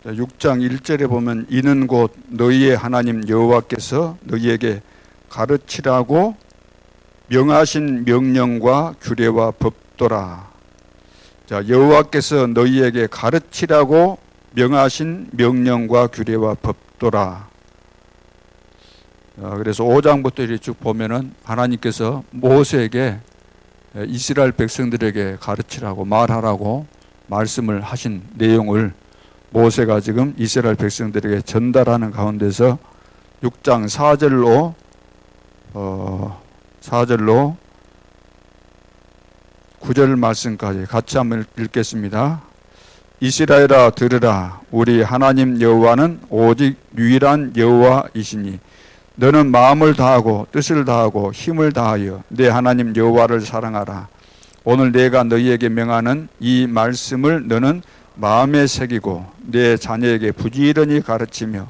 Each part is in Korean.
6장 1절에 보면 이는 곧 너희의 하나님 여호와께서 너희에게 가르치라고 명하신 명령과 규례와 법도라. 자, 여호와께서 너희에게 가르치라고 명하신 명령과 규례와 법도라. 그래서 5장부터 이렇게 쭉 보면은 하나님께서 모세에게 이스라엘 백성들에게 가르치라고 말하라고 말씀을 하신 내용을 모세가 지금 이스라엘 백성들에게 전달하는 가운데서 6장 4절로 9절 말씀까지 같이 한번 읽겠습니다. 이스라엘아 들으라. 우리 하나님 여호와는 오직 유일한 여호와이시니 너는 마음을 다하고 뜻을 다하고 힘을 다하여 내 하나님 여호와를 사랑하라. 오늘 내가 너희에게 명하는 이 말씀을 너는 마음에 새기고 내 자녀에게 부지런히 가르치며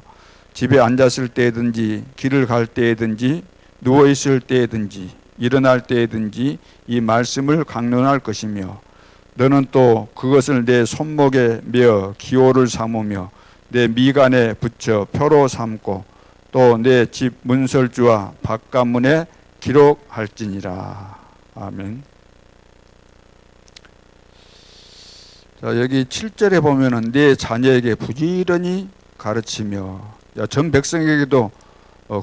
집에 앉았을 때든지 길을 갈 때든지 누워있을 때든지 일어날 때든지 이 말씀을 강론할 것이며 너는 또 그것을 내 손목에 메어 기호를 삼으며 내 미간에 붙여 표로 삼고 또 내 집 문설주와 바깥문에 기록할지니라. 아멘. 자, 여기 7절에 보면은 내 자녀에게 부지런히 가르치며, 전 백성에게도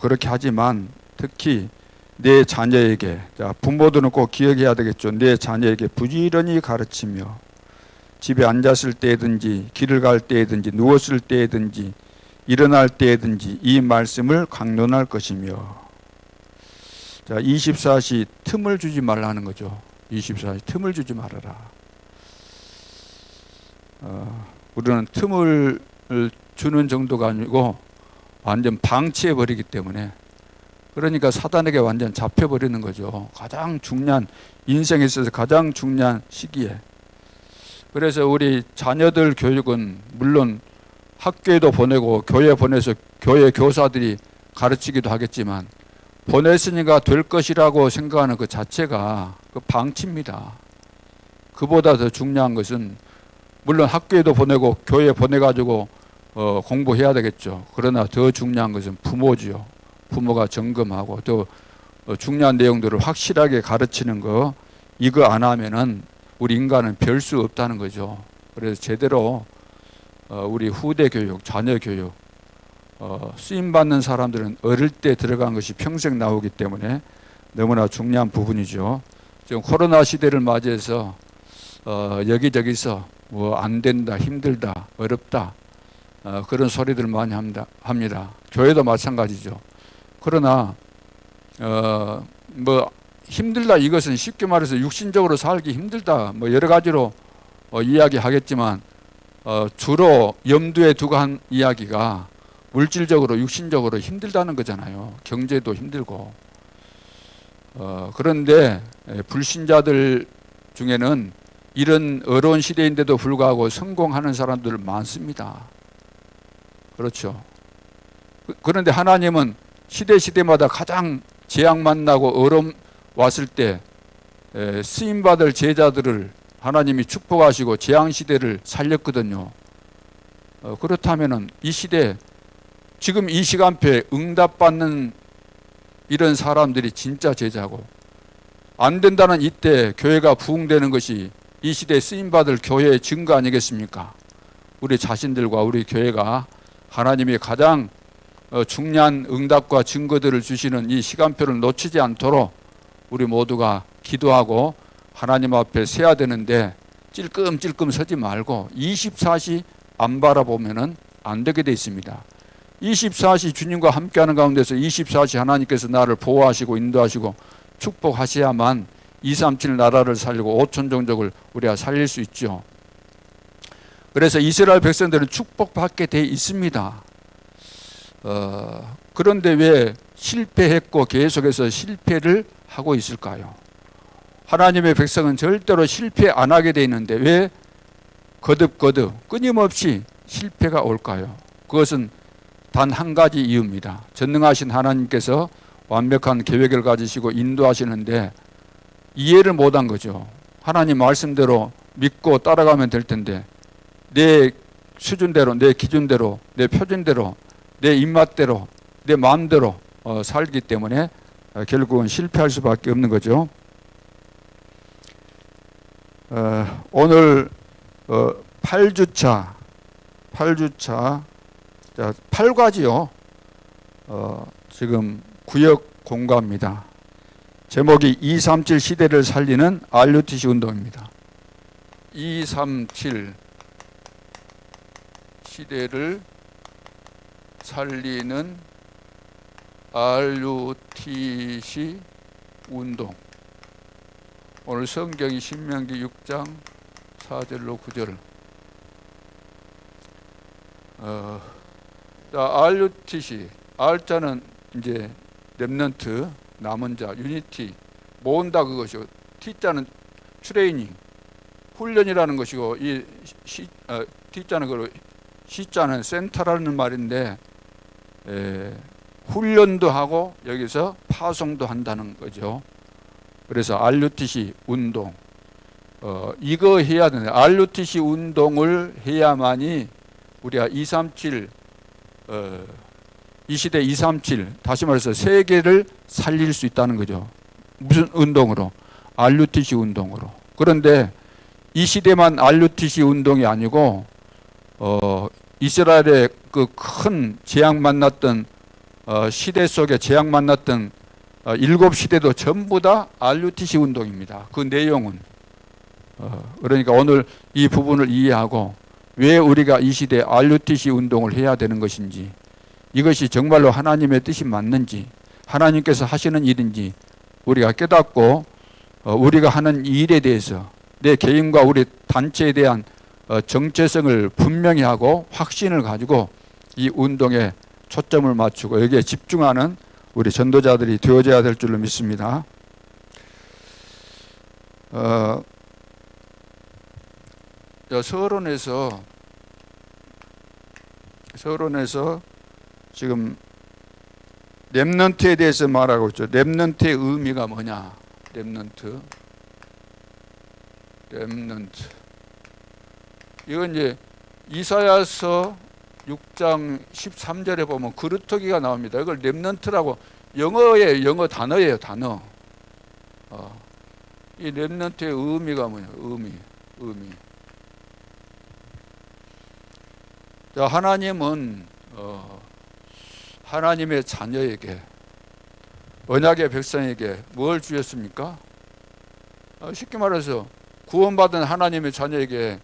그렇게 하지만 특히 내 자녀에게, 부모들은 꼭 기억해야 되겠죠. 내 자녀에게 부지런히 가르치며 집에 앉았을 때든지 길을 갈 때든지 누웠을 때든지 일어날 때든지 이 말씀을 강론할 것이며. 자, 24시 틈을 주지 말라는 거죠. 24시 틈을 주지 말아라. 우리는 틈을 주는 정도가 아니고 완전 방치해 버리기 때문에, 그러니까 사단에게 완전 잡혀 버리는 거죠. 가장 중요한, 인생에 있어서 가장 중요한 시기에. 그래서 우리 자녀들 교육은 물론 학교에도 보내고 교회 보내서 교회 교사들이 가르치기도 하겠지만, 보냈으니까 될 것이라고 생각하는 그 자체가 그 방치입니다. 그보다 더 중요한 것은, 물론 학교에도 보내고 교회에 보내가지고 공부해야 되겠죠. 그러나 더 중요한 것은 부모지요. 부모가 점검하고 또 중요한 내용들을 확실하게 가르치는 거, 이거 안 하면은 우리 인간은 별 수 없다는 거죠. 그래서 제대로 우리 후대 교육, 자녀 교육, 쓰임받는 사람들은 어릴 때 들어간 것이 평생 나오기 때문에 너무나 중요한 부분이죠. 지금 코로나 시대를 맞이해서 여기저기서 뭐 안 된다, 힘들다, 어렵다, 그런 소리들 많이 합니다. 교회도 마찬가지죠. 그러나 뭐 힘들다, 이것은 쉽게 말해서 육신적으로 살기 힘들다, 뭐 여러 가지로 이야기하겠지만, 주로 염두에 두고 한 이야기가 물질적으로 육신적으로 힘들다는 거잖아요. 경제도 힘들고. 그런데 불신자들 중에는 이런 어려운 시대인데도 불구하고 성공하는 사람들 많습니다. 그렇죠. 그런데 하나님은 시대마다 가장 재앙 만나고 어려움 왔을 때 쓰임받을 제자들을 하나님이 축복하시고 재앙 시대를 살렸거든요. 그렇다면은 이 시대, 지금 이 시간표에 응답받는 이런 사람들이 진짜 제자고, 안 된다는 이때 교회가 부흥되는 것이 이 시대에 쓰임받을 교회의 증거 아니겠습니까? 우리 자신들과 우리 교회가 하나님이 가장 중요한 응답과 증거들을 주시는 이 시간표를 놓치지 않도록 우리 모두가 기도하고 하나님 앞에 서야 되는데, 찔끔찔끔 서지 말고 24시 안 바라보면은 안 되게 돼 있습니다. 24시 주님과 함께하는 가운데서 24시 하나님께서 나를 보호하시고 인도하시고 축복하셔야만 237 나라를 살리고 5천 종족을 우리가 살릴 수 있죠. 그래서 이스라엘 백성들은 축복받게 돼 있습니다. 그런데 왜 실패했고 계속해서 실패를 하고 있을까요? 하나님의 백성은 절대로 실패 안 하게 돼 있는데 왜 거듭 끊임없이 실패가 올까요? 그것은 단 한 가지 이유입니다. 전능하신 하나님께서 완벽한 계획을 가지시고 인도하시는데 이해를 못한 거죠. 하나님 말씀대로 믿고 따라가면 될 텐데 내 수준대로, 내 기준대로, 내 표준대로, 내 입맛대로, 내 마음대로 살기 때문에 결국은 실패할 수밖에 없는 거죠. 오늘 8주차 자, 8과지요. 지금 구역 공과입니다. 제목이 237 시대를 살리는 RUTC 운동입니다. 237 시대를 살리는 RUTC 운동. 오늘 성경이 신명기 6장 4절로 9절. RUTC, R자는 이제 렘넌트, 남은 자, 유니티, 모은다 그것이고, T자는 트레이닝, 훈련이라는 것이고, 이 T자는 그 C자는 센터라는 말인데, 훈련도 하고 여기서 파송도 한다는 거죠. 그래서 RUTC 운동, 이거 해야 되는데, RUTC 운동을 해야만이 우리가 237 이 시대 237, 다시 말해서 세계를 살릴 수 있다는 거죠. 무슨 운동으로? RUTC 운동으로. 그런데 이 시대만 RUTC 운동이 아니고 이스라엘의 그 큰 재앙 만났던 시대 속에 재앙 만났던 7시대도 전부 다 RUTC 운동입니다. 그 내용은 그러니까 오늘 이 부분을 이해하고 왜 우리가 이 시대에 RUTC 운동을 해야 되는 것인지, 이것이 정말로 하나님의 뜻이 맞는지, 하나님께서 하시는 일인지 우리가 깨닫고 우리가 하는 일에 대해서 내 개인과 우리 단체에 대한 정체성을 분명히 하고 확신을 가지고 이 운동에 초점을 맞추고 여기에 집중하는 우리 전도자들이 되어져야 될 줄로 믿습니다. 서론에서 지금 렘넌트에 대해서 말하고 있죠. 렘넌트의 의미가 뭐냐? 렘넌트. 이건 이제 이사야서 6장 13절에 보면 그루터기가 나옵니다. 이걸 렘넌트라고, 영어 단어예요, 단어. 이 렘넌트의 의미가 뭐냐? 의미. 자, 하나님은 하나님의 자녀에게, 언약의 백성에게 뭘 주셨습니까? 쉽게 말해서 구원받은 하나님의 자녀에게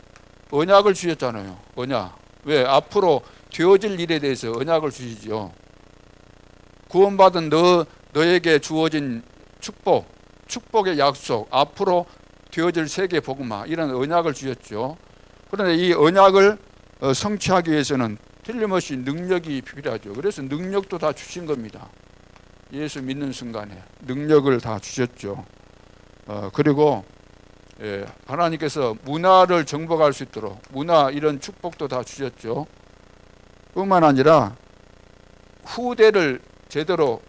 언약을 주셨잖아요. 언약. 왜? 앞으로 되어질 일에 대해서 언약을 주시죠. 구원받은 너에게 주어진 축복의 약속, 앞으로 되어질 세계 복음화, 이런 언약을 주셨죠. 그런데 이 언약을 성취하기 위해서는 틀림없이 능력이 필요하죠. 그래서 능력도 다 주신 겁니다. 예수 믿는 순간에 능력을 다 주셨죠. 그리고 하나님께서 문화를 정복할 수 있도록 문화, 이런 축복도 다 주셨죠. 뿐만 아니라 후대를 제대로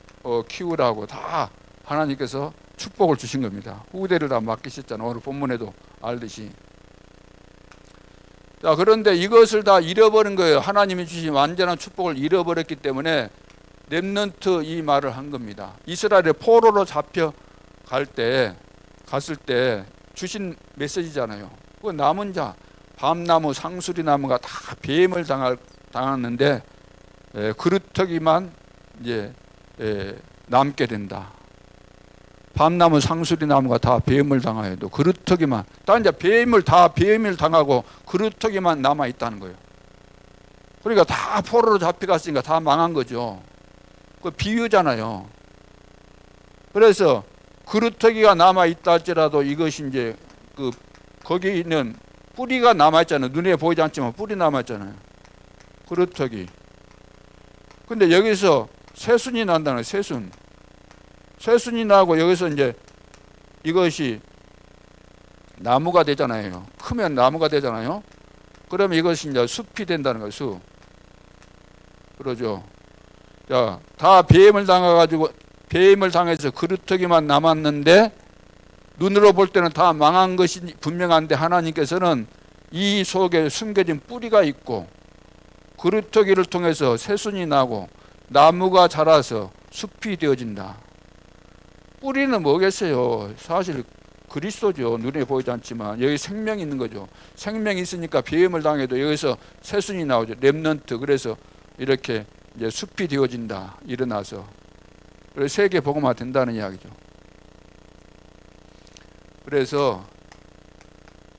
키우라고 다 하나님께서 축복을 주신 겁니다. 후대를 다 맡기셨잖아요. 오늘 본문에도 알듯이. 자, 그런데 이것을 다 잃어버린 거예요. 하나님이 주신 완전한 축복을 잃어버렸기 때문에 렘넌트 이 말을 한 겁니다. 이스라엘의 포로로 갔을 때 주신 메시지잖아요. 그 남은 자, 밤나무, 상수리 나무가 다 뱀을 당했는데 그루터기만 이제 남게 된다. 밤나무, 상수리 나무가 다 뱀을 당하여도 그루터기만, 딴 이제 뱀을 당하고 그루터기만 남아 있다는 거예요. 그러니까 다 포로로 잡혀갔으니까 다 망한 거죠. 그 비유잖아요. 그래서 그루터기가 남아 있다 할지라도 이것이 이제 거기 있는 뿌리가 남아 있잖아요. 눈에 보이지 않지만 뿌리 남아 있잖아요. 그루터기. 근데 여기서 새순이 난다는 거예요. 새순이 나고 여기서 이제 이것이 나무가 되잖아요. 크면 나무가 되잖아요. 그러면 이것이 이제 숲이 된다는 거예요. 숲. 그러죠. 자, 다 뱀을 당해서 그루터기만 남았는데 눈으로 볼 때는 다 망한 것이 분명한데 하나님께서는 이 속에 숨겨진 뿌리가 있고 그루터기를 통해서 새순이 나고 나무가 자라서 숲이 되어진다. 뿌리는 뭐겠어요? 사실 그리스도죠. 눈에 보이지 않지만 여기 생명이 있는 거죠. 생명이 있으니까 비움을 당해도 여기서 새순이 나오죠. 렘넌트. 그래서 이렇게 이제 숲이 되어진다. 일어나서. 그래서 세계 복음화 된다는 이야기죠. 그래서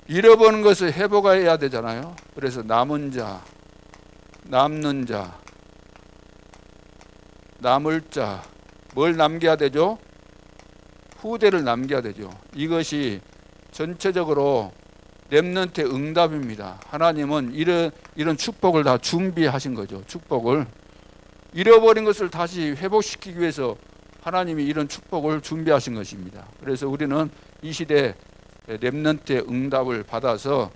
잃어버린 것을 회복해야 되잖아요. 그래서 남은 자, 남는 자, 남을 자, 뭘 남겨야 되죠? 후대를 남겨야 되죠. 이것이 전체적으로 렘넌트의 응답입니다. 하나님은 이런 축복을 다 준비하신 거죠. 축복을. 잃어버린 것을 다시 회복시키기 위해서 하나님이 이런 축복을 준비하신 것입니다. 그래서 우리는 이 시대 렘넌트의 응답을 받아서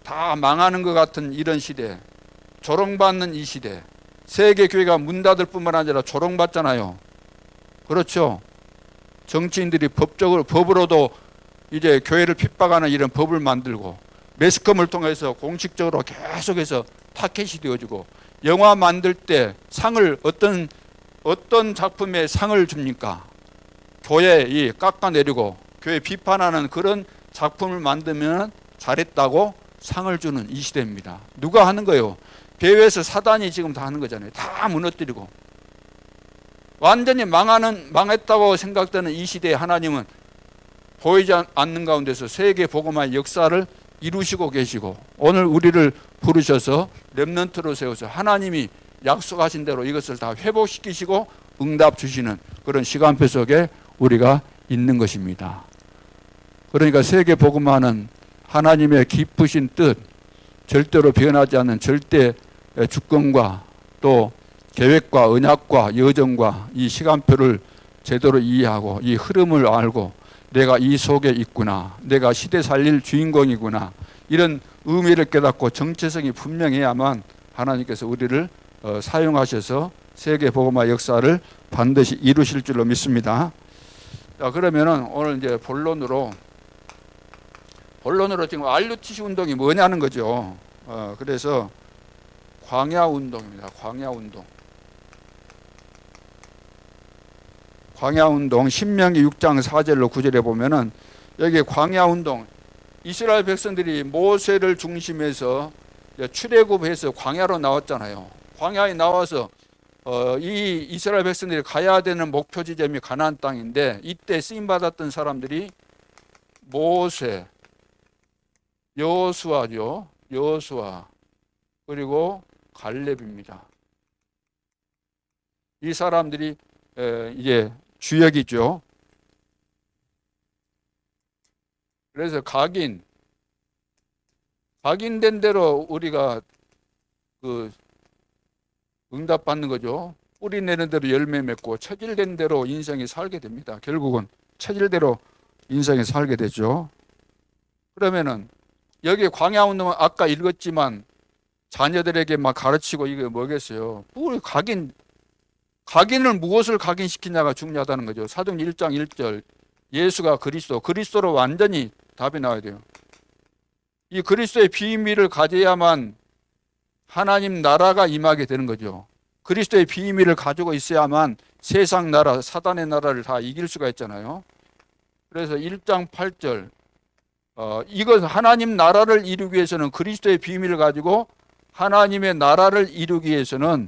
다 망하는 것 같은 이런 시대, 조롱받는 이 시대, 세계 교회가 문 닫을 뿐만 아니라 조롱받잖아요. 그렇죠? 정치인들이 법으로도 이제 교회를 핍박하는 이런 법을 만들고 매스컴을 통해서 공식적으로 계속해서 타켓이 되어지고 영화 만들 때 상을 어떤 작품에 상을 줍니까? 교회 깎아내리고 교회 비판하는 그런 작품을 만들면 잘했다고 상을 주는 이 시대입니다. 누가 하는 거예요? 배후에서 사단이 지금 다 하는 거잖아요. 다 무너뜨리고 완전히 망했다고 생각되는 이 시대에 하나님은 보이지 않는 가운데서 세계 복음화의 역사를 이루시고 계시고 오늘 우리를 부르셔서 렘넌트로 세워서 하나님이 약속하신 대로 이것을 다 회복시키시고 응답 주시는 그런 시간표 속에 우리가 있는 것입니다. 그러니까 세계 복음화는 하나님의 깊으신 뜻, 절대로 변하지 않는 절대 주권과 또 계획과 언약과 여정과 이 시간표를 제대로 이해하고 이 흐름을 알고 내가 이 속에 있구나, 내가 시대 살릴 주인공이구나, 이런 의미를 깨닫고 정체성이 분명해야만 하나님께서 우리를 사용하셔서 세계 복음화 역사를 반드시 이루실 줄로 믿습니다. 자, 그러면은 오늘 이제 본론으로 지금 RUTC 운동이 뭐냐는 거죠. 그래서 광야 운동입니다. 광야 운동. 광야 운동 신명기 6장 4절로 9절에 보면은 여기 광야 운동 이스라엘 백성들이 모세를 중심해서 출애굽해서 광야로 나왔잖아요. 광야에 나와서 이 이스라엘 백성들이 가야 되는 목표 지점이 가나안 땅인데 이때 쓰임 받았던 사람들이 모세, 여호수아죠. 여호수아 그리고 갈렙입니다. 이 사람들이 이제 주역이죠. 그래서 각인된 대로 우리가 그 응답 받는 거죠. 뿌리 내는 대로 열매 맺고 체질된 대로 인생이 살게 됩니다. 결국은 체질대로 인생이 살게 되죠. 그러면은 여기 광야 운동은 아까 읽었지만 자녀들에게 막 가르치고 이게 뭐겠어요? 뿌리 각인을 무엇을 각인시키냐가 중요하다는 거죠. 사도행전 1장 1절 예수가 그리스도로 완전히 답이 나와야 돼요. 이 그리스도의 비밀을 가져야만 하나님 나라가 임하게 되는 거죠. 그리스도의 비밀을 가지고 있어야만 세상 나라, 사단의 나라를 다 이길 수가 있잖아요. 그래서 1장 8절 이것 하나님 나라를 이루기 위해서는 그리스도의 비밀을 가지고 하나님의 나라를 이루기 위해서는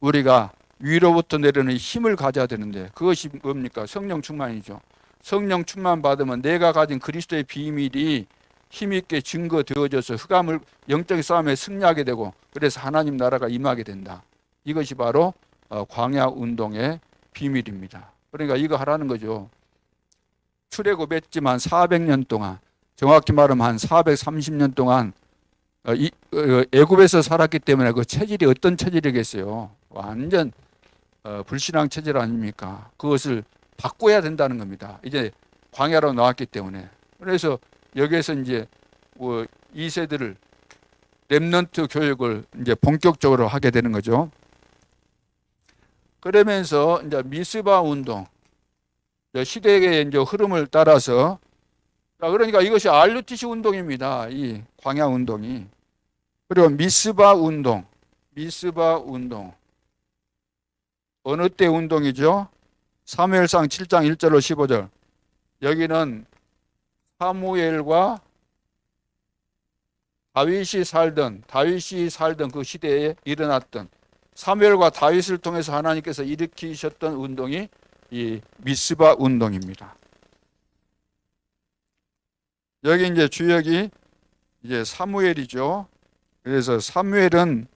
우리가 위로부터 내려오는 힘을 가져야 되는데 그것이 뭡니까? 성령 충만이죠. 성령 충만 받으면 내가 가진 그리스도의 비밀이 힘있게 증거되어져서 흑암을 영적인 싸움에 승리하게 되고 그래서 하나님 나라가 임하게 된다. 이것이 바로 광야 운동의 비밀입니다. 그러니까 이거 하라는 거죠. 출애굽했지만 400년 동안 정확히 말하면 한 430년 동안 애굽에서 살았기 때문에 그 체질이 어떤 체질이겠어요. 완전 불신앙 체질 아닙니까? 그것을 바꿔야 된다는 겁니다. 이제 광야로 나왔기 때문에. 그래서 여기에서 이제 2세들을 렘넌트 교육을 이제 본격적으로 하게 되는 거죠. 그러면서 이제 미스바 운동, 시대의 이제 흐름을 따라서 자, 그러니까 이것이 RUTC 운동입니다. 이 광야 운동이. 그리고 미스바 운동. 미스바 운동. 어느 때 운동이죠? 사무엘상 7장 1절로 15절. 여기는 사무엘과 다윗이 살던 그 시대에 일어났던, 사무엘과 다윗을 통해서 하나님께서 일으키셨던 운동이 이 미스바 운동입니다. 여기 이제 주역이 이제 사무엘이죠. 그래서 사무엘의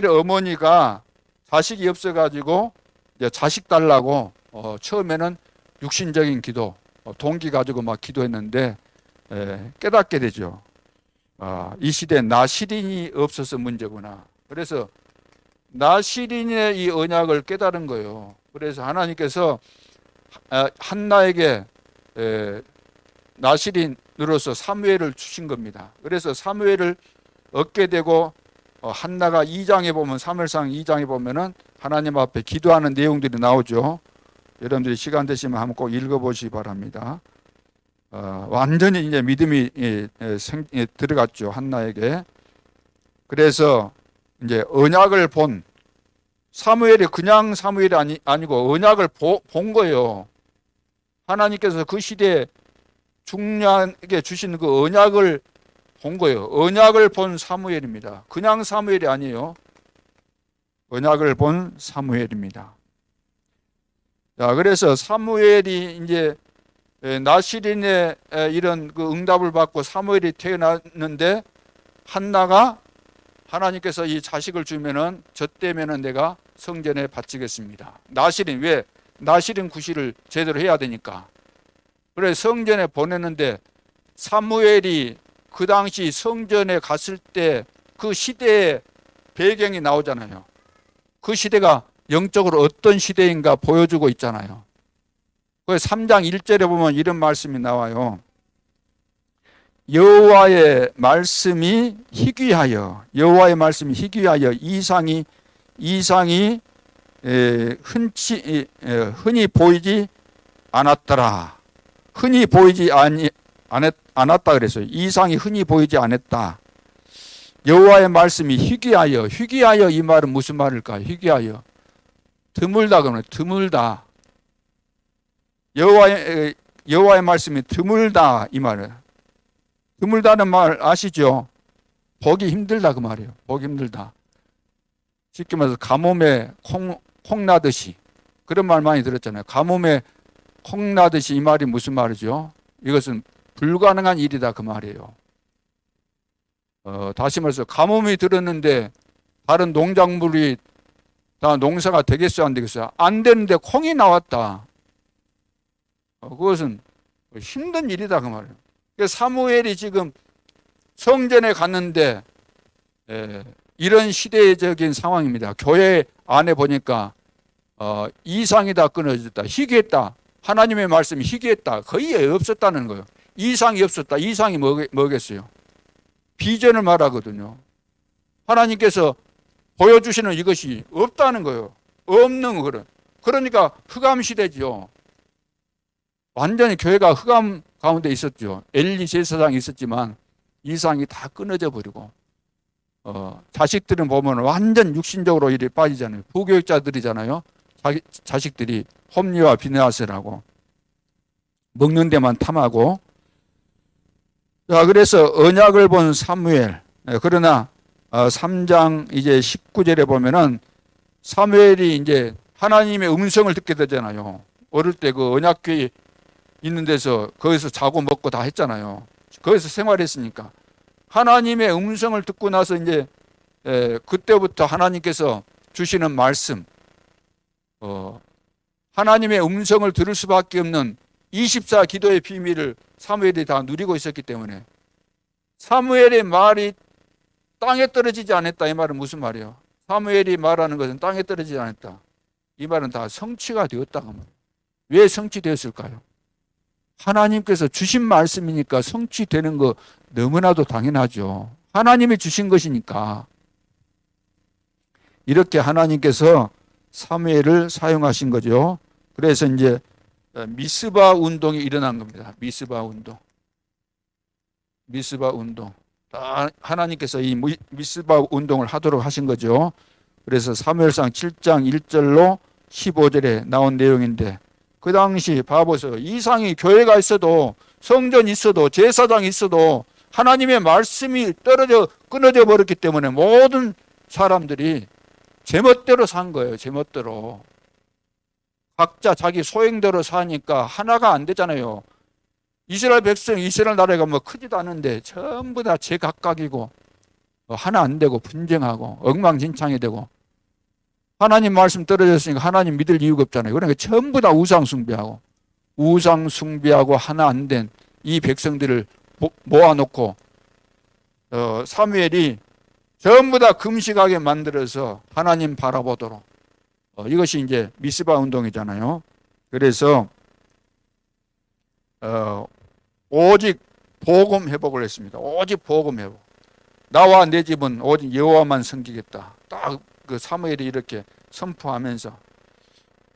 어머니가 자식이 없어가지고 이제 자식 달라고 처음에는 육신적인 기도, 동기 가지고 막 기도했는데 깨닫게 되죠. 이 시대에 나시린이 없어서 문제구나. 그래서 나시린의 이 언약을 깨달은 거예요. 그래서 하나님께서 한나에게 나시린으로서 사무엘을 주신 겁니다. 그래서 사무엘을 얻게 되고 한나가 2장에 보면, 사무엘상 2장에 보면은 하나님 앞에 기도하는 내용들이 나오죠. 여러분들이 시간 되시면 한번 꼭 읽어보시기 바랍니다. 완전히 이제 믿음이 들어갔죠, 한나에게. 그래서 이제 언약을 본, 사무엘이 그냥 사무엘이 아니고 언약을 본 거예요. 하나님께서 그 시대에 중요하게 주신 그 언약을 본 거예요. 언약을 본 사무엘입니다. 그냥 사무엘이 아니에요. 언약을 본 사무엘입니다. 자, 그래서 사무엘이 이제 나시린의 이런 그 응답을 받고 사무엘이 태어났는데, 한나가 하나님께서 이 자식을 주면은 저 때면은 내가 성전에 바치겠습니다. 나시린, 왜? 나시린 구실을 제대로 해야 되니까. 그래 성전에 보냈는데, 사무엘이 그 당시 성전에 갔을 때 그 시대의 배경이 나오잖아요. 그 시대가 영적으로 어떤 시대인가 보여주고 있잖아요. 그 3장 1절에 보면 이런 말씀이 나와요. 여호와의 말씀이 희귀하여, 여호와의 말씀이 희귀하여 이상이 흔히 보이지 않았더라. 흔히 보이지 않았다 그랬어요. 이상이 흔히 보이지 않았다. 여호와의 말씀이 희귀하여, 희귀하여 이 말은 무슨 말일까요? 희귀하여 드물다 그러면 드물다. 여호와의 말씀이 드물다 이 말이에요. 드물다는 말 아시죠? 보기 힘들다 그 말이에요. 보기 힘들다. 쉽게 말해서 가뭄에 콩 나듯이, 그런 말 많이 들었잖아요. 가뭄에 콩 나듯이, 이 말이 무슨 말이죠? 이것은 불가능한 일이다 그 말이에요. 다시 말해서 가뭄이 들었는데 다른 농작물이 다 농사가 되겠어요 안 되겠어요? 안 되는데 콩이 나왔다. 그것은 힘든 일이다 그 말이에요. 사무엘이 지금 성전에 갔는데 이런 시대적인 상황입니다. 교회 안에 보니까 이상이 다 끊어졌다. 희귀했다. 하나님의 말씀이 희귀했다. 거의 없었다는 거예요. 이상이 없었다. 이상이 뭐겠어요? 비전을 말하거든요. 하나님께서 보여주시는 이것이 없다는 거예요. 없는 그런. 그러니까 흑암 시대죠. 완전히 교회가 흑암 가운데 있었죠. 엘리 제사장이 있었지만 이상이 다 끊어져 버리고, 자식들은 보면 완전 육신적으로 일에 빠지잖아요. 부교육자들이잖아요. 자식들이 홈리와 비느하스라고 먹는 데만 탐하고. 자, 그래서 언약을 본 사무엘. 그러나 3장 이제 19절에 보면은 사무엘이 이제 하나님의 음성을 듣게 되잖아요. 어릴 때 그 언약궤 있는 데서 거기서 자고 먹고 다 했잖아요. 거기서 생활했으니까 하나님의 음성을 듣고 나서 이제 그때부터 하나님께서 주시는 말씀, 하나님의 음성을 들을 수밖에 없는 24 기도의 비밀을 사무엘이 다 누리고 있었기 때문에, 사무엘의 말이 땅에 떨어지지 않았다 이 말은 무슨 말이에요? 사무엘이 말하는 것은 땅에 떨어지지 않았다. 이 말은 다 성취가 되었다고 합니다. 왜 성취되었을까요? 하나님께서 주신 말씀이니까 성취되는 거 너무나도 당연하죠. 하나님이 주신 것이니까. 이렇게 하나님께서 사무엘을 사용하신 거죠. 그래서 이제 미스바 운동이 일어난 겁니다. 미스바 운동. 미스바 운동. 하나님께서 이 미스바 운동을 하도록 하신 거죠. 그래서 사무엘상 7장 1절로 15절에 나온 내용인데, 그 당시 봐보세요. 이상이 교회가 있어도, 성전이 있어도, 제사장이 있어도 하나님의 말씀이 끊어져 버렸기 때문에 모든 사람들이 제멋대로 산 거예요. 제멋대로. 각자 자기 소행대로 사니까 하나가 안 되잖아요. 이스라엘 백성, 이스라엘 나라가 뭐 크지도 않은데 전부 다 제각각이고 하나 안 되고 분쟁하고 엉망진창이 되고, 하나님 말씀 떨어졌으니까 하나님 믿을 이유가 없잖아요. 그러니까 전부 다 우상 숭배하고 하나 안 된 이 백성들을 모아놓고 사무엘이 전부 다 금식하게 만들어서 하나님 바라보도록, 이것이 이제 미스바 운동이잖아요. 그래서 오직 복음 회복을 했습니다. 오직 복음 회복. 나와 내 집은 오직 여호와만 섬기겠다. 딱 그 사무엘이 이렇게 선포하면서,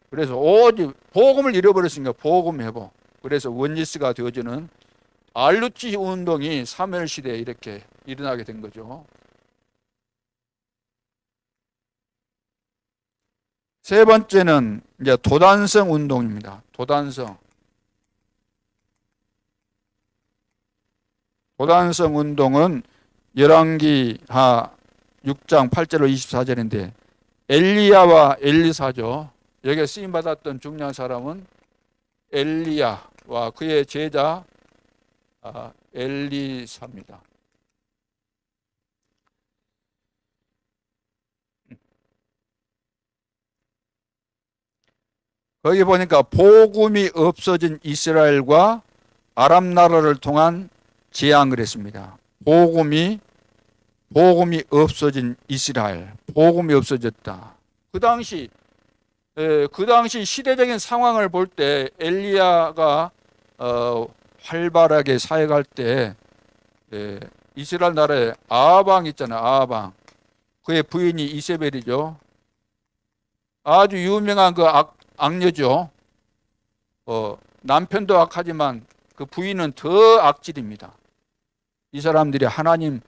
그래서 오직 복음을 잃어버렸으니까 복음 회복. 그래서 원리스가 되어지는 알루치 운동이 사무엘 시대에 이렇게 일어나게 된 거죠. 세 번째는 이제 도단성 운동입니다. 도단성 운동은 열왕기하 6장 8절로 24절인데, 엘리야와 엘리사죠. 여기에 쓰임받았던 중요한 사람은 엘리야와 그의 제자 엘리사입니다. 거기 보니까 복음이 없어진 이스라엘과 아람 나라를 통한 재앙을 했습니다. 복음이 없어진 이스라엘, 복음이 없어졌다. 그 당시 시대적인 상황을 볼 때 엘리야가 활발하게 사역할 때 이스라엘 나라에 아하방 있잖아요. 아하방. 그의 부인이 이세벨이죠. 아주 유명한 그 악녀죠. 남편도 악하지만 그 부인은 더 악질입니다. 이 사람들이 하나님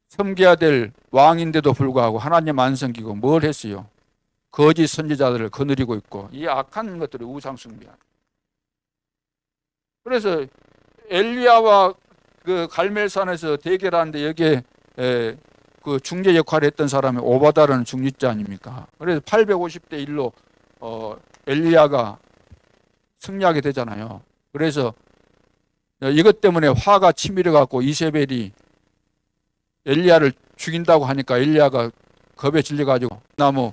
섬겨야 될 왕인데도 불구하고 하나님 안 섬기고 뭘 했어요? 거짓 선지자들을 거느리고 있고, 이 악한 것들이 우상숭배야. 그래서 엘리야와 그 갈멜산에서 대결하는데 여기에 그 중재 역할을 했던 사람이 오바다라는 중직자 아닙니까? 그래서 850대 1로 엘리야가 승리하게 되잖아요. 그래서 이것 때문에 화가 치밀어 갖고 이세벨이 엘리야를 죽인다고 하니까 엘리야가 겁에 질려 가지고 나무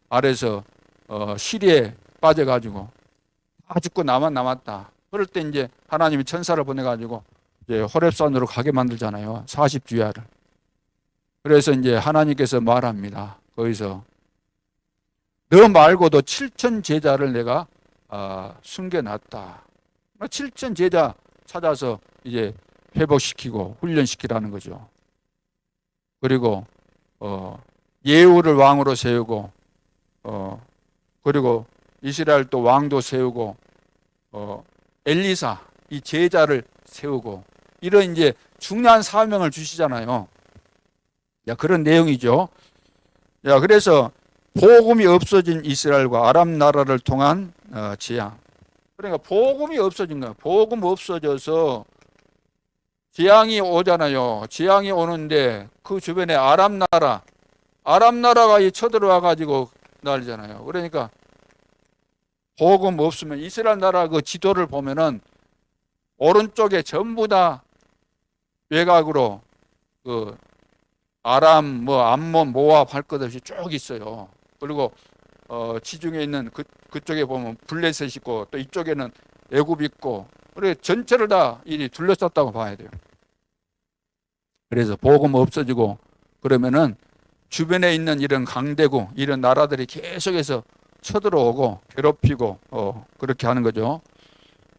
아래서 시리에 빠져 가지고 다 죽고 나만 남았다. 그럴 때 이제 하나님이 천사를 보내 가지고 이제 호렙산으로 가게 만들잖아요. 40주야를. 그래서 이제 하나님께서 말합니다. 거기서 너 말고도 7천 제자를 내가 숨겨놨다. 7천 제자 찾아서 이제 회복시키고 훈련시키라는 거죠. 그리고 예후를 왕으로 세우고 그리고 이스라엘 또 왕도 세우고 엘리사 이 제자를 세우고, 이런 이제 중요한 사명을 주시잖아요. 그런 내용이죠. 그래서 복음이 없어진 이스라엘과 아람 나라를 통한 재앙. 그러니까 복음이 없어진 거예요. 복음 없어져서 재앙이 오잖아요. 재앙이 오는데 그 주변에 아람 나라가 쳐들어와 가지고 난리잖아요. 그러니까 복음 없으면 이스라엘 나라 그 지도를 보면은 오른쪽에 전부 다 외곽으로 그 아람, 암몬, 모압 할 것 없이 쭉 있어요. 그리고 지중해 있는 그쪽에 보면 블레셋 있고 또 이쪽에는 애굽 있고, 그래 전체를 다 이 둘러쌌다고 봐야 돼요. 그래서 복음 없어지고 그러면은 주변에 있는 이런 강대국, 이런 나라들이 계속해서 쳐들어오고 괴롭히고 그렇게 하는 거죠.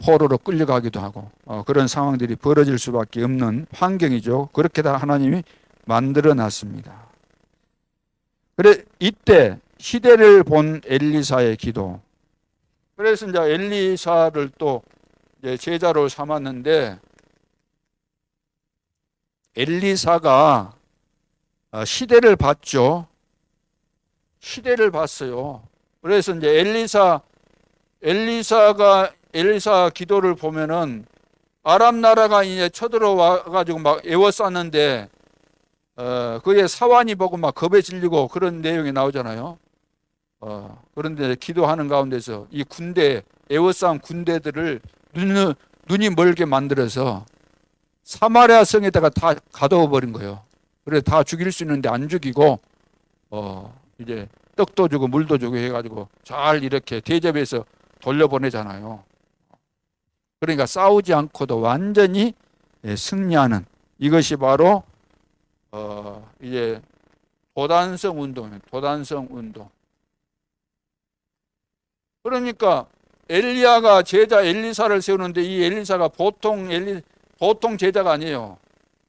포로로 끌려가기도 하고 그런 상황들이 벌어질 수밖에 없는 환경이죠. 그렇게 다 하나님이 만들어 놨습니다. 그래 이때 시대를 본 엘리사의 기도, 그래서 이제 엘리사를 또 이제 제자로 삼았는데, 엘리사가 시대를 봤죠. 시대를 봤어요. 그래서 이제 엘리사 기도를 보면은 아람 나라가 이제 쳐들어와 가지고 막 에워쌌는데, 그의 사환이 보고 막 겁에 질리고 그런 내용이 나오잖아요. 그런데 기도하는 가운데서 이 군대, 에워싼 군대들을 눈이 멀게 만들어서 사마리아 성에다가 다 가둬 버린 거예요. 그래서 다 죽일 수 있는데 안 죽이고, 이제 떡도 주고 물도 주고 해가지고 잘 이렇게 대접해서 돌려보내잖아요. 그러니까 싸우지 않고도 완전히 승리하는, 이것이 바로 이제 도단성 운동이에요. 도단성 운동. 그러니까 엘리야가 제자 엘리사를 세우는데, 이 엘리사가 보통 제자가 아니에요.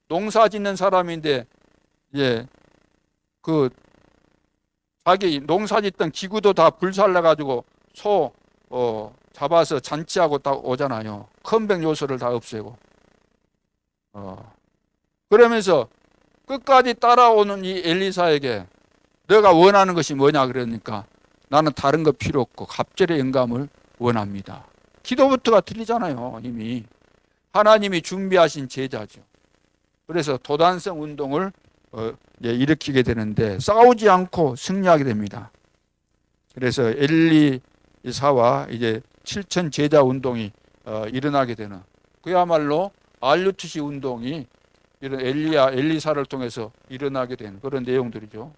농사 짓는 사람인데, 자기 농사 짓던 기구도 다 불살라 가지고 소 잡아서 잔치하고 딱 오잖아요. 큰병 요소를 다 없애고. 그러면서 끝까지 따라오는 이 엘리사에게 너가 원하는 것이 뭐냐 그러니까, 나는 다른 거 필요 없고 갑절의 영감을 원합니다. 기도부터가 틀리잖아요. 이미 하나님이 준비하신 제자죠. 그래서 도단성 운동을 일으키게 되는데, 싸우지 않고 승리하게 됩니다. 그래서 엘리사와 이제 7천 제자 운동이 일어나게 되는, 그야말로 RUTC 운동이 이런 엘리사를 통해서 일어나게 된 그런 내용들이죠.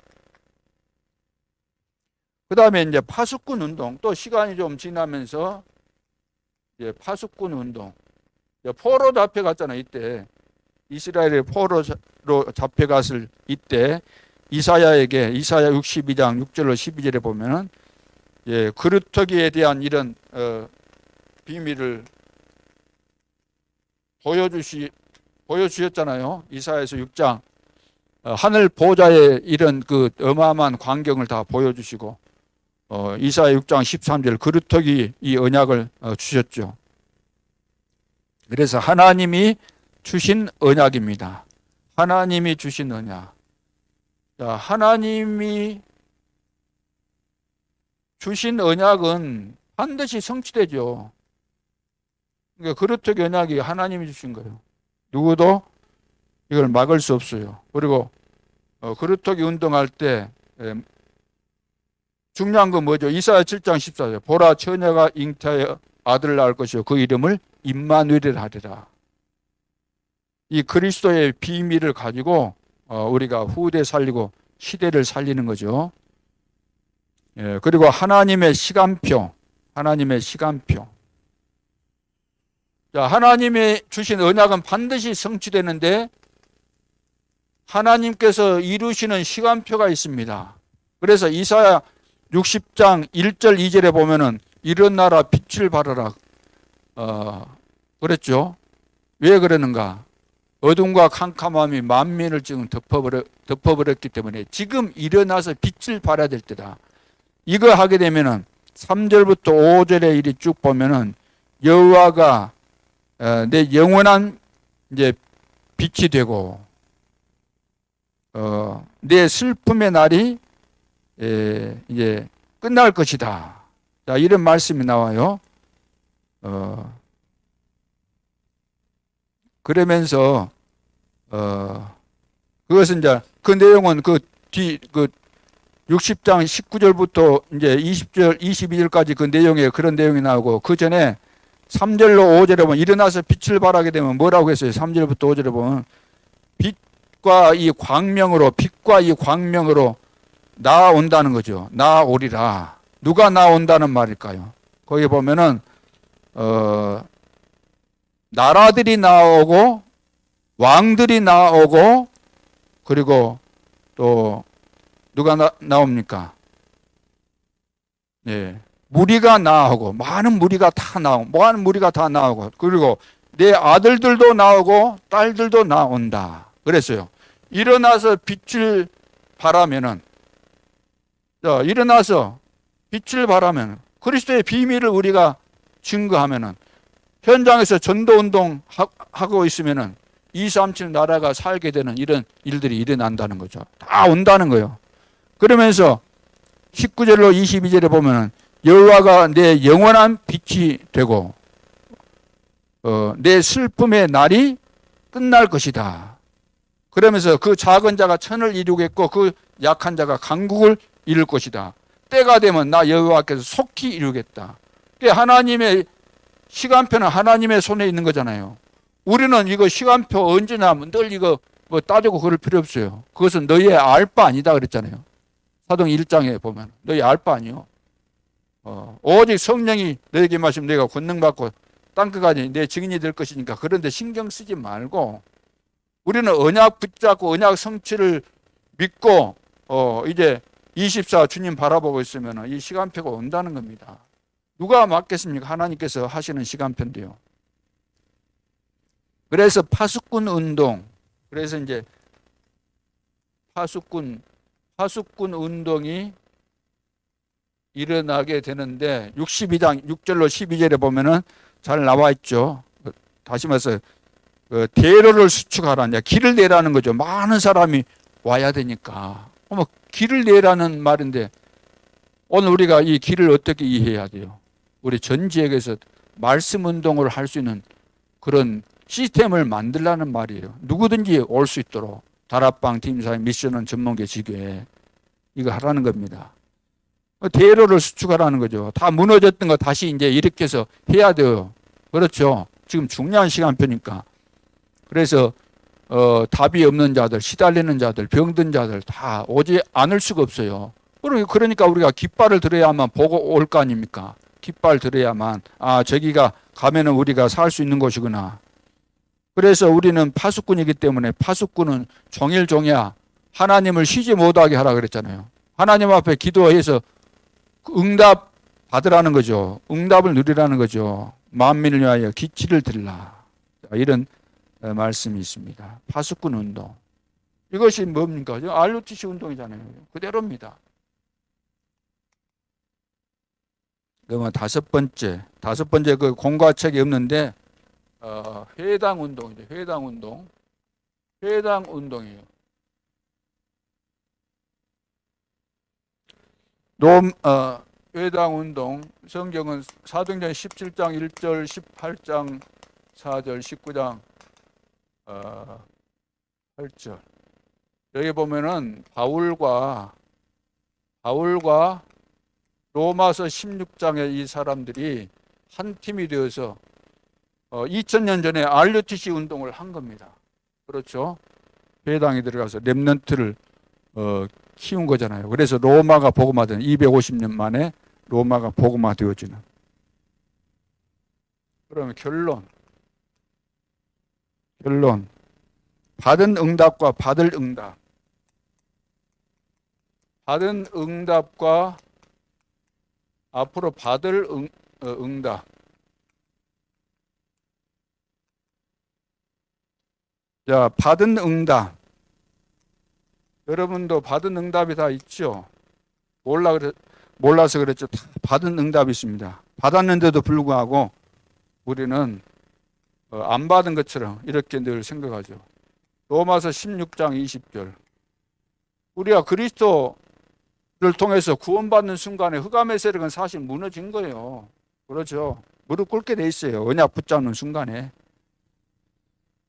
그 다음에 이제 파수꾼 운동, 또 시간이 좀 지나면서 파수꾼 운동, 포로 잡혀갔잖아요. 이때 이스라엘의 포로로 잡혀갔을 이때 이사야에게, 이사야 62장 6절로 12절에 보면은 그루터기에 대한 이런 비밀을 보여주셨잖아요. 이사야에서 6장 하늘 보좌의 이런 그 어마어마한 광경을 다 보여주시고, 이사야 6장 13절 그루터기 이 언약을 주셨죠. 그래서 하나님이 주신 언약입니다. 하나님이 주신 언약. 자, 하나님이 주신 언약은 반드시 성취되죠. 그러니까 그루터기 언약이 하나님이 주신 거예요. 누구도 이걸 막을 수 없어요. 그리고 그루터기 운동할 때 중요한 건 뭐죠? 이사야 7장 14절 보라 처녀가 잉태하여 아들을 낳을 것이요 그 이름을 임마누엘이라 하리라. 이 그리스도의 비밀을 가지고 우리가 후대 살리고 시대를 살리는 거죠. 그리고 하나님의 시간표. 자, 하나님이 주신 언약은 반드시 성취되는데, 하나님께서 이루시는 시간표가 있습니다. 그래서 이사야 60장 1절 2절에 보면은 일어나라 빛을 발하라 그랬죠. 왜 그러는가? 어둠과 캄캄함이 만민을 지금 덮어버렸기 때문에 지금 일어나서 빛을 발해야 될 때다. 이거 하게 되면은 3절부터 5절에 이리 쭉 보면은 여호와가 내 영원한 이제 빛이 되고 내 슬픔의 날이 이제 끝날 것이다. 자, 이런 말씀이 나와요. 그러면서 그것은 이제 그 내용은 그 60장 19절부터 이제 20절 22절까지 그 내용에 그런 내용이 나오고, 그 전에 3절로 5절에 보면 일어나서 빛을 발하게 되면 뭐라고 했어요? 3절부터 5절에 보면 빛과 이 광명으로 나아온다는 거죠. 나아오리라. 누가 나온다는 말일까요? 거기 보면은 나라들이 나오고 왕들이 나오고, 그리고 또 누가 나옵니까? 무리가 나오고, 많은 무리가 다 나오고, 그리고 내 아들들도 나오고 딸들도 나온다 그랬어요. 일어나서 빛을 발하면은, 일어나서 빛을 발하면 그리스도의 비밀을 우리가 증거하면은, 현장에서 전도운동 하고 있으면은 2, 3, 7 나라가 살게 되는 이런 일들이 일어난다는 거죠. 다 온다는 거예요. 그러면서 19절로 22절에 보면은 여호와가 내 영원한 빛이 되고 내 슬픔의 날이 끝날 것이다. 그러면서 그 작은 자가 천을 이루겠고 그 약한 자가 강국을 이룰 것이다. 때가 되면 나 여호와께서 속히 이루겠다. 하나님의 시간표는 하나님의 손에 있는 거잖아요. 우리는 이거 시간표 언제 나면 늘 이거 뭐 따지고 그럴 필요 없어요. 그것은 너희의 알 바 아니다 그랬잖아요. 사도행 1장에 보면 너희 알 바 아니요. 오직 성령이 너에게 마시면 내가 권능받고 땅끝까지 내 증인이 될 것이니까 그런데 신경 쓰지 말고 우리는 언약 붙잡고 언약 성취를 믿고 이제 24 주님 바라보고 있으면 이 시간표가 온다는 겁니다. 누가 맞겠습니까? 하나님께서 하시는 시간표인데요. 그래서 파수꾼 운동, 그래서 이제 파수꾼 운동이 일어나게 되는데 62장 6절로 12절에 보면은 잘 나와 있죠. 다시 말해서 대로를 수축하라는, 길을 내라는 거죠. 많은 사람이 와야 되니까. 길을 내라는 말인데 오늘 우리가 이 길을 어떻게 이해해야 돼요? 우리 전 지역에서 말씀 운동을 할 수 있는 그런 시스템을 만들라는 말이에요. 누구든지 올 수 있도록 다락방, 팀사회, 미션은 전문계 지교회 이거 하라는 겁니다. 대로를 수축하라는 거죠. 다 무너졌던 거 다시 이제 일으켜서 해야 돼요. 그렇죠. 지금 중요한 시간표니까. 그래서 답이 없는 자들, 시달리는 자들, 병든 자들 다 오지 않을 수가 없어요. 그러니까 우리가 깃발을 들어야만 보고 올 거 아닙니까? 깃발 들어야만 저기가 가면은 우리가 살 수 있는 곳이구나. 그래서 우리는 파수꾼이기 때문에 파수꾼은 종일종야 하나님을 쉬지 못하게 하라 그랬잖아요. 하나님 앞에 기도해서 응답 받으라는 거죠. 응답을 누리라는 거죠. 만민을 위하여 기치를 들라. 이런 말씀이 있습니다. 파수꾼 운동. 이것이 뭡니까? RUTC 운동이잖아요. 그대로입니다. 그러면 다섯 번째 그 공과책이 없는데 회당 운동이죠. 회당 운동이에요. 회당 운동 성경은 사도행전 17장 1절, 18장 4절, 19장 8절. 여기 보면은 바울과 로마서 16장의 이 사람들이 한 팀이 되어서 2000년 전에 RUTC 운동을 한 겁니다. 그렇죠? 회당에 들어가서 렘넌트를 키운 거잖아요. 그래서 로마가 복음화된 250년 만에 로마가 복음화 되어지는. 그러면 결론. 받은 응답과 받을 응답. 받은 응답과 앞으로 받을 응답. 자, 받은 응답. 여러분도 받은 응답이 다 있죠? 몰라서 그랬죠. 다 받은 응답이 있습니다. 받았는데도 불구하고 우리는 안 받은 것처럼 이렇게 늘 생각하죠. 로마서 16장 20절. 우리가 그리스도를 통해서 구원받는 순간에 흑암의 세력은 사실 무너진 거예요. 그렇죠? 무릎 꿇게 돼 있어요. 언약 붙잡는 순간에.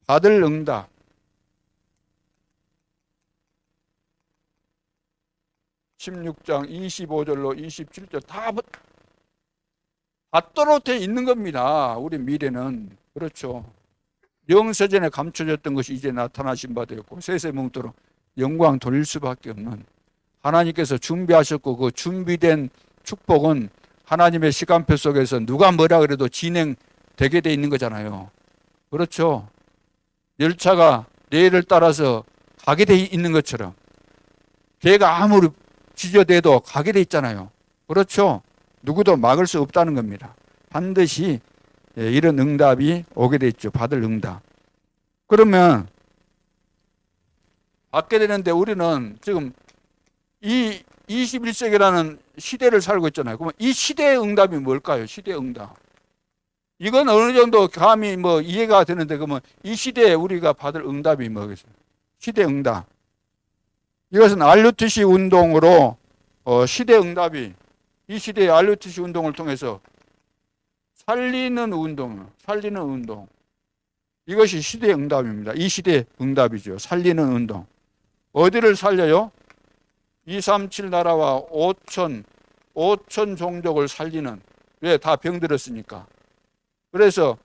받을 응답. (16장) 25절로 27절 다 떨어져 있는 겁니다. 우리 미래는. 그렇죠. 영세전에 감춰졌던 것이 이제 나타나신 바 되었고 세세뭉토록 영광 돌릴 수밖에 없는 하나님께서 준비하셨고 그 준비된 축복은 하나님의 시간표 속에서 누가 뭐라 그래도 진행되게 돼 있는 거잖아요. 그렇죠. 열차가 레일을 따라서 가게 돼 있는 것처럼 개가 아무리 지저대도 가게 돼 있잖아요. 그렇죠. 누구도 막을 수 없다는 겁니다. 반드시 이런 응답이 오게 돼 있죠. 받을 응답. 그러면 받게 되는데 우리는 지금 이 21세기라는 시대를 살고 있잖아요. 그러면 이 시대의 응답이 뭘까요? 시대의 응답. 이건 어느 정도 감이 뭐 이해가 되는데, 그러면 이 시대에 우리가 받을 응답이 뭐겠어요? 시대 응답. 이것은 RUTC 운동으로 시대 응답이 이 시대의 RUTC 운동을 통해서 살리는 운동. 이것이 시대의 응답입니다. 이 시대의 응답이죠. 살리는 운동. 어디를 살려요? 237 나라와 5천 종족을 살리는. 왜? 다 병들었으니까. 그래서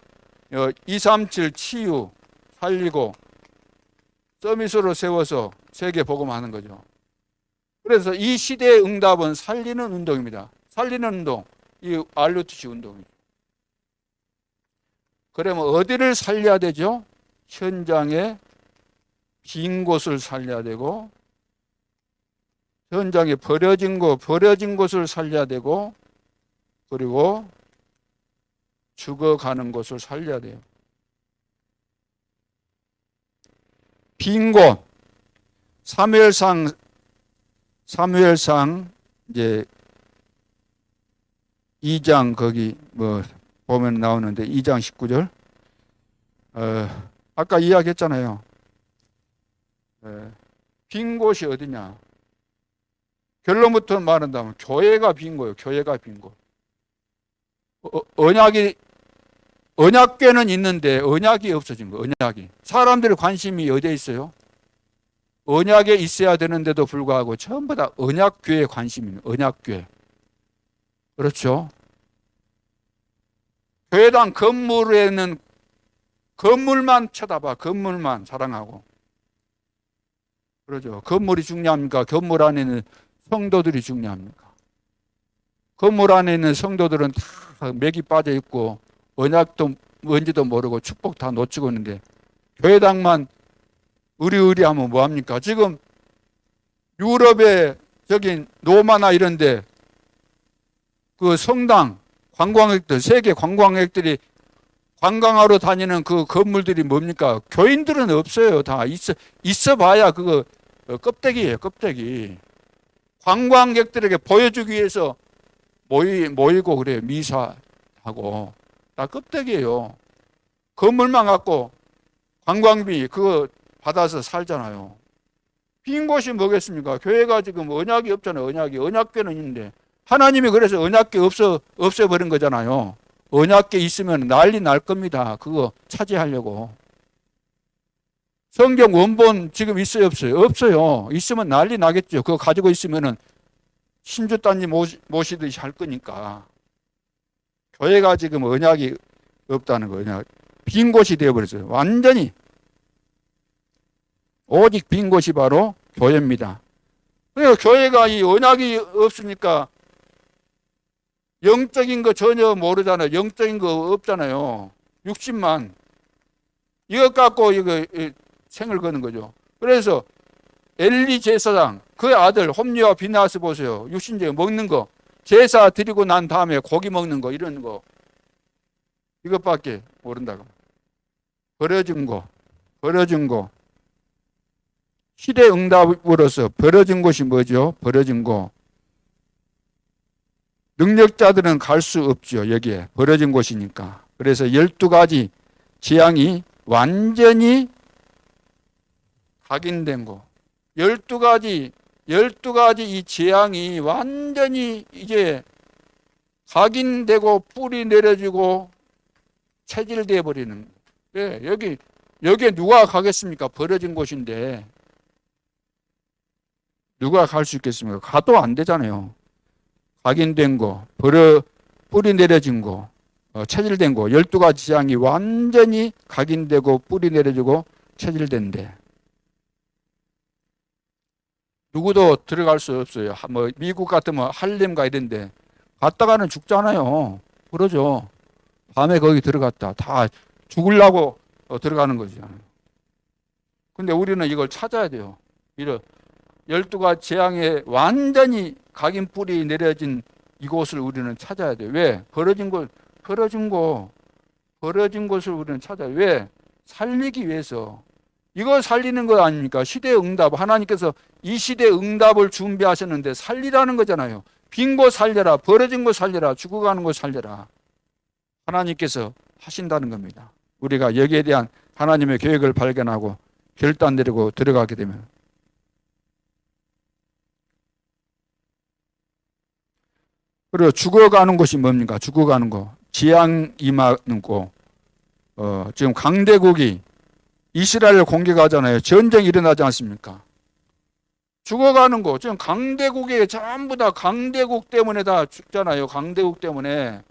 237 치유 살리고 서밋으로 세워서 세계 복음하는 거죠. 그래서 이 시대의 응답은 살리는 운동입니다. 살리는 운동, 이 RUTC 운동이죠. 그러면 어디를 살려야 되죠? 현장에 빈 곳을 살려야 되고, 현장에 버려진 곳을 살려야 되고, 그리고 죽어가는 곳을 살려야 돼요. 빈 곳. 사무엘상 이제 2장 거기 뭐 보면 나오는데 2장 19절. 아까 이야기했잖아요. 빈 곳이 어디냐? 결론부터 말한다면 교회가 빈 거예요. 교회가 빈 곳. 언약궤는 있는데 언약이 없어진 거예요. 언약이. 사람들의 관심이 어디에 있어요? 언약에 있어야 되는데도 불구하고 전부 다 언약궤에 관심이 있는 언약궤. 그렇죠? 교회당 건물에는 건물만 쳐다봐. 건물만 자랑하고. 그러죠. 건물이 중요합니까? 건물 안에 있는 성도들이 중요합니까? 건물 안에 있는 성도들은 다 맥이 빠져 있고 언약도 뭔지도 모르고 축복 다 놓치고 있는데 교회당만 의리하면 뭐합니까? 지금 유럽의 저기 로마나 이런데 그 성당 관광객들, 세계 관광객들이 관광하러 다니는 그 건물들이 뭡니까? 교인들은 없어요. 다 있어 봐야 그거 껍데기예요. 껍데기. 관광객들에게 보여주기 위해서 모이고 그래요. 미사하고 다 껍데기예요. 건물만 갖고 관광비 그거 받아서 살잖아요. 빈 곳이 뭐겠습니까? 교회가 지금 언약이 없잖아요. 언약궤는 있는데 하나님이 그래서 언약궤 없애버린 거잖아요. 언약궤 있으면 난리 날 겁니다. 그거 차지하려고. 성경 원본 지금 있어요, 없어요? 없어요. 있으면 난리 나겠죠. 그거 가지고 있으면은 신주단지 모시듯이 할 거니까. 교회가 지금 언약이 없다는 거예요. 빈 곳이 되어버렸어요. 완전히. 오직 빈 곳이 바로 교회입니다. 그러니까 교회가 이 언약이 없으니까 영적인 거 전혀 모르잖아요. 영적인 거 없잖아요. 60만. 이것 갖고 이거 생을 거는 거죠. 그래서 엘리 제사장, 그의 아들 홈리와 비나스 보세요. 육신제 먹는 거. 제사 드리고 난 다음에 고기 먹는 거, 이런 거. 이것밖에 모른다고. 버려진 거. 시대 응답으로서 버려진 곳이 뭐죠? 버려진 곳. 능력자들은 갈 수 없죠. 여기에 버려진 곳이니까. 그래서 12가지 재앙이 완전히 각인된 곳. 12가지 이 재앙이 완전히 이제 각인되고 뿌리 내려지고 체질되어 버리는. 네, 여기에 누가 가겠습니까? 버려진 곳인데 누가 갈 수 있겠습니까? 가도 안 되잖아요. 각인된 거, 뿌리 내려진 거, 체질된 거, 12가지 재앙이 완전히 각인되고 뿌리 내려지고 체질된데 누구도 들어갈 수 없어요. 뭐 미국 같으면 할렘가 이런데 갔다가는 죽잖아요. 그러죠. 밤에 거기 들어갔다 다 죽으려고 들어가는 거죠. 근데 우리는 이걸 찾아야 돼요. 이런 12가지 재앙에 완전히 각인 뿌리 내려진 이곳을 우리는 찾아야 돼요. 왜? 버려진 곳을 우리는 찾아요. 왜? 살리기 위해서. 이거 살리는 거 아닙니까? 시대의 응답. 하나님께서 이 시대의 응답을 준비하셨는데 살리라는 거잖아요. 빈 거 살려라, 벌어진 거 살려라, 죽어가는 거 살려라. 하나님께서 하신다는 겁니다. 우리가 여기에 대한 하나님의 계획을 발견하고 결단 내리고 들어가게 되면. 그리고 죽어가는 것이 뭡니까? 죽어가는 거. 재앙 임하는 거. 지금 강대국이 이스라엘을 공격하잖아요. 전쟁이 일어나지 않습니까? 죽어가는 거. 지금 강대국에 전부 다 강대국 때문에 다 죽잖아요. 강대국 때문에.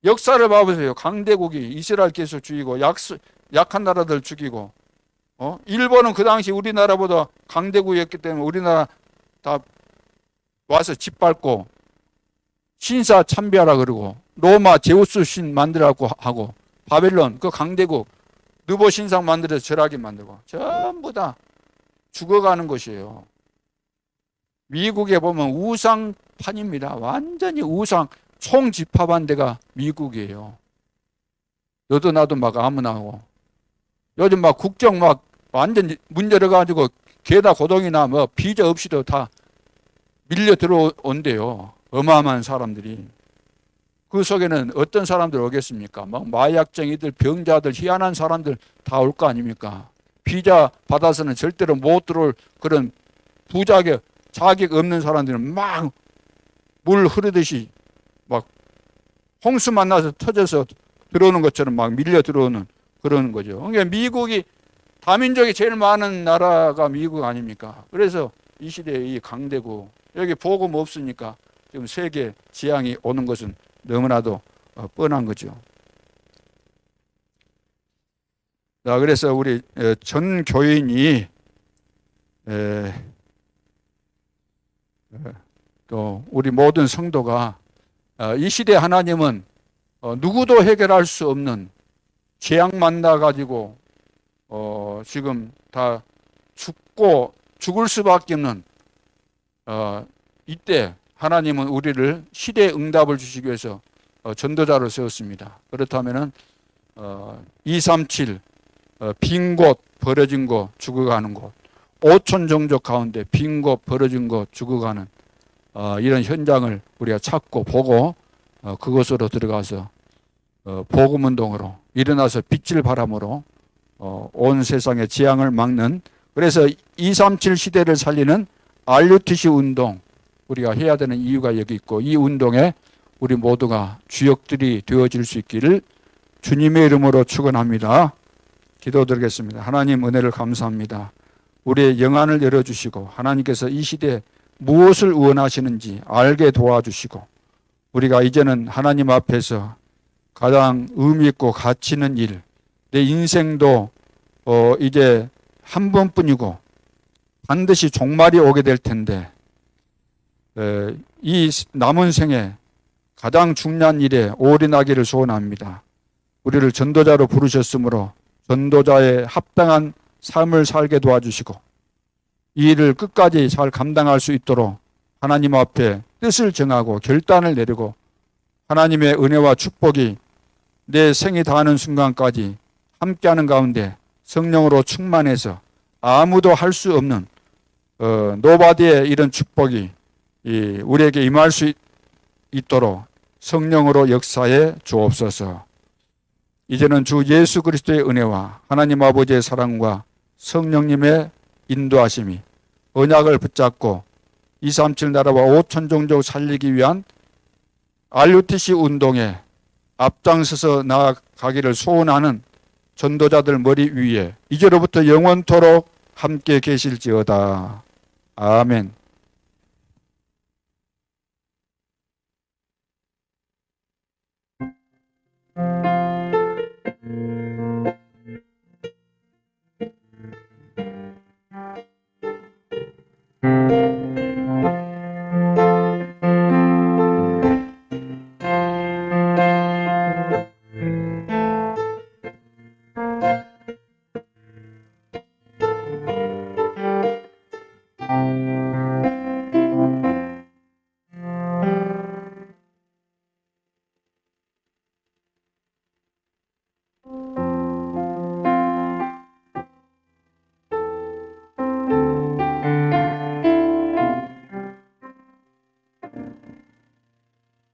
역사를 봐보세요. 강대국이 이스라엘 계속 죽이고 약한 나라들 죽이고. 일본은 그 당시 우리나라보다 강대국이었기 때문에 우리나라 다 와서 짓밟고 신사 참배하라 그러고, 로마 제우스 신 만들라고 하고, 바벨론 그 강대국 느보 신상 만들어서 절하게 만들고, 전부 다 죽어가는 것이에요. 미국에 보면 우상판입니다. 완전히 우상 총집합한 데가 미국이에요. 너도 나도 막 아무나 하고, 요즘 막 국정 막 완전 문 열어가지고 개다 고동이나 뭐 비자 없이도 다 밀려 들어온대요. 어마어마한 사람들이. 그 속에는 어떤 사람들 오겠습니까? 막 마약쟁이들, 병자들, 희한한 사람들 다 올 거 아닙니까? 비자 받아서는 절대로 못 들어올 그런 부자격, 자격 없는 사람들은 막 물 흐르듯이 막 홍수 만나서 터져서 들어오는 것처럼 막 밀려 들어오는 그런 거죠. 그러니까 미국이 다민족이 제일 많은 나라가 미국 아닙니까? 그래서 이 시대에 이 강대국, 여기 복음 없으니까 지금 세계 재앙이 오는 것은 너무나도 뻔한 거죠. 자, 그래서 우리 전 교인이 또 우리 모든 성도가 이 시대 하나님은 누구도 해결할 수 없는 재앙 만나가지고 지금 다 죽을 수밖에 없는 이때 하나님은 우리를 시대의 응답을 주시기 위해서 전도자로 세웠습니다. 그렇다면은 237 빈 곳, 버려진 곳, 죽어가는 곳, 5천 종족 가운데 빈 곳, 버려진 곳, 죽어가는 이런 현장을 우리가 찾고 보고 그곳으로 들어가서 복음운동으로 일어나서 빛을 바람으로 온 세상의 재앙을 막는, 그래서 237 시대를 살리는 RUTC 운동 우리가 해야 되는 이유가 여기 있고, 이 운동에 우리 모두가 주역들이 되어질 수 있기를 주님의 이름으로 축원합니다. 기도드리겠습니다. 하나님 은혜를 감사합니다. 우리의 영안을 열어주시고 하나님께서 이 시대에 무엇을 원하시는지 알게 도와주시고, 우리가 이제는 하나님 앞에서 가장 의미 있고 가치 있는 일, 내 인생도 이제 한 번뿐이고 반드시 종말이 오게 될 텐데 이 남은 생에 가장 중요한 일에 올인하기를 소원합니다. 우리를 전도자로 부르셨으므로 전도자의 합당한 삶을 살게 도와주시고 이 일을 끝까지 잘 감당할 수 있도록 하나님 앞에 뜻을 정하고 결단을 내리고 하나님의 은혜와 축복이 내 생이 다하는 순간까지 함께하는 가운데 성령으로 충만해서 아무도 할 수 없는 노바디의 이런 축복이 우리에게 임할 수 있도록 성령으로 역사해 주옵소서. 이제는 주 예수 그리스도의 은혜와 하나님 아버지의 사랑과 성령님의 인도하심이 언약을 붙잡고 237 나라와 5천 종족 살리기 위한 RUTC 운동에 앞장서서 나아가기를 소원하는 전도자들 머리 위에 이제로부터 영원토록 함께 계실지어다. 아멘.